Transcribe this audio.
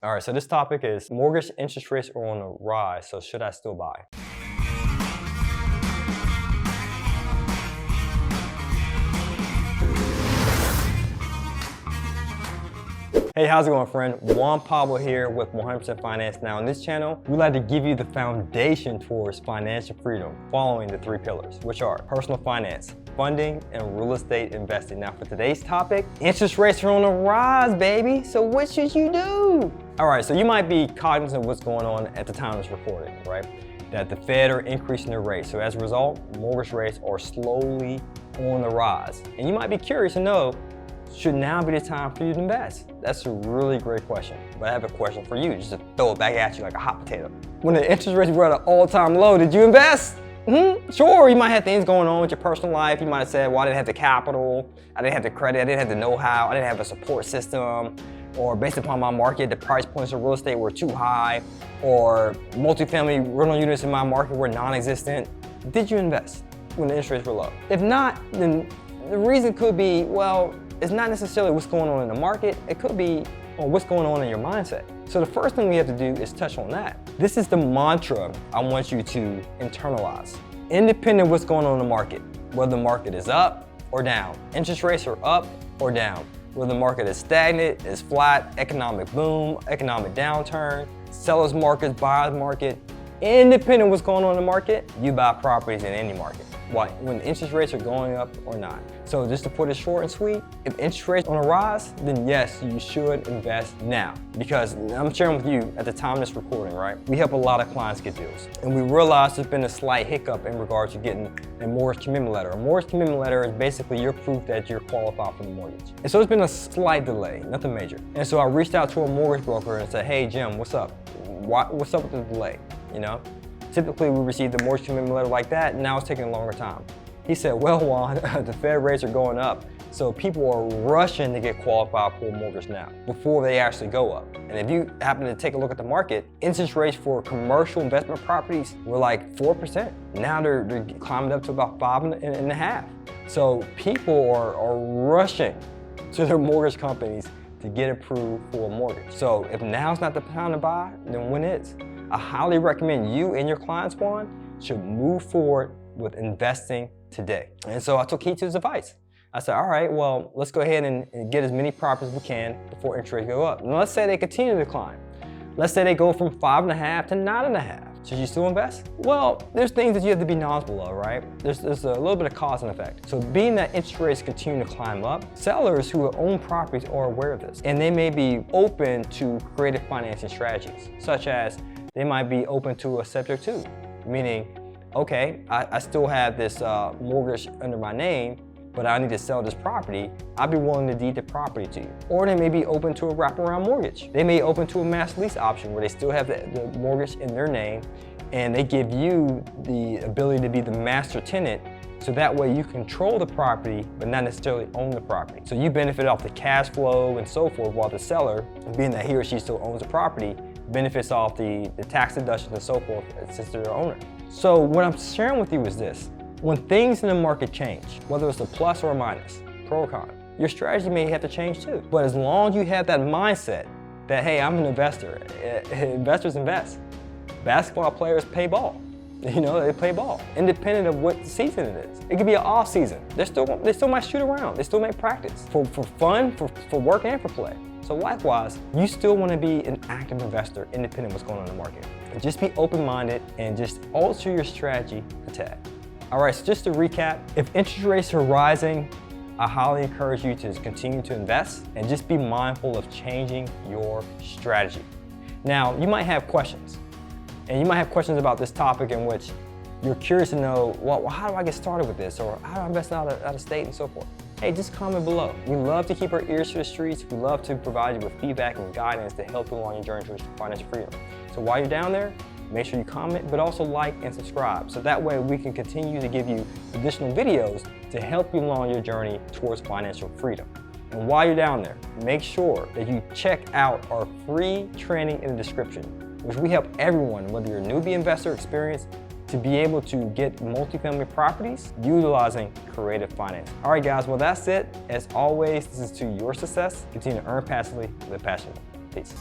All right, so this topic is mortgage interest rates are on the rise, so should I still buy? Hey, how's it going, friend? Juan Pablo here with 100% Finance. Now, on this channel, we like to give you the foundation towards financial freedom following the 3 pillars, which are personal finance, funding, and real estate investing. Now, for today's topic, interest rates are on the rise, baby. So what should you do? All right, so you might be cognizant of what's going on at the time of this recording, right? That the Fed are increasing their rates. So as a result, mortgage rates are slowly on the rise. And you might be curious to know, should now be the time for you to invest? That's a really great question. But I have a question for you, just to throw it back at you like a hot potato. When the interest rates were at an all-time low, did you invest? Sure, you might have things going on with your personal life. You might have said, well, I didn't have the capital, I didn't have the credit, I didn't have the know-how, I didn't have a support system, or based upon my market, the price points of real estate were too high, or multifamily rental units in my market were non-existent. Did you invest when the interest rates were low? If not, then the reason could be, well, it's not necessarily what's going on in the market, it could be what's going on in your mindset. So the first thing we have to do is touch on that. This is the mantra I want you to internalize. Independent of what's going on in the market, whether the market is up or down, interest rates are up or down, whether the market is stagnant, is flat, economic boom, economic downturn, seller's market, buyer's market, independent of what's going on in the market, you buy properties in any market. Why? When interest rates are going up or not. So just to put it short and sweet, if interest rates are on a rise, then yes, you should invest now. Because I'm sharing with you at the time of this recording, right? We help a lot of clients get deals. And we realize there's been a slight hiccup in regards to getting a mortgage commitment letter. A mortgage commitment letter is basically your proof that you're qualified for the mortgage. And so there's been a slight delay, nothing major. And so I reached out to a mortgage broker and said, hey, Jim, what's up? What's up with the delay, you know? Typically, we receive the mortgage commitment letter like that, and now it's taking a longer time. He said, well, Juan, the Fed rates are going up, so people are rushing to get qualified for a mortgage now before they actually go up. And if you happen to take a look at the market, interest rates for commercial investment properties were like 4%. Now they're climbing up to about 5.5%. So people are rushing to their mortgage companies to get approved for a mortgage. So if now's not the time to buy, then when is? I highly recommend you and your clients, Juan, should move forward with investing today. And so I took heed to his advice. I said, all right, well, let's go ahead and get as many properties as we can before interest rates go up. And let's say they continue to decline. Let's say they go from 5.5 to 9.5. Should you still invest? Well, there's things that you have to be knowledgeable of, right? There's a little bit of cause and effect. So being that interest rates continue to climb up, sellers who own properties are aware of this. And they may be open to creative financing strategies, such as they might be open to a subject to, meaning, okay, I still have this mortgage under my name, but I need to sell this property. I'd be willing to deed the property to you. Or they may be open to a wraparound mortgage. They may be open to a master lease option where they still have the mortgage in their name and they give you the ability to be the master tenant, so that way you control the property but not necessarily own the property. So you benefit off the cash flow and so forth, while the seller, being that he or she still owns the property, benefits off the tax deductions and so forth since they're the owner. So what I'm sharing with you is this. When things in the market change, whether it's a plus or a minus, pro or con, your strategy may have to change too. But as long as you have that mindset that, hey, I'm an investor, investors invest. Basketball players play ball. You know, they play ball, independent of what season it is. It could be an off season. They still might shoot around. They still may practice for fun, for work, and for play. So likewise, you still want to be an active investor, independent of what's going on in the market. And just be open-minded and just alter your strategy a tad. All right, so just to recap, if interest rates are rising, I highly encourage you to continue to invest and just be mindful of changing your strategy. Now, you might have questions, and you might have questions about this topic in which you're curious to know, well, how do I get started with this? Or how do I invest out of state and so forth? Hey, just comment below. We love to keep our ears to the streets. We love to provide you with feedback and guidance to help you along your journey towards financial freedom. So while you're down there, make sure you comment, but also like and subscribe. So that way we can continue to give you additional videos to help you along your journey towards financial freedom. And while you're down there, make sure that you check out our free training in the description, which we help everyone, whether you're a newbie investor experienced, to be able to get multifamily properties utilizing creative finance. All right, guys, well, that's it. As always, this is to your success. Continue to earn passively, live passionately. Peace.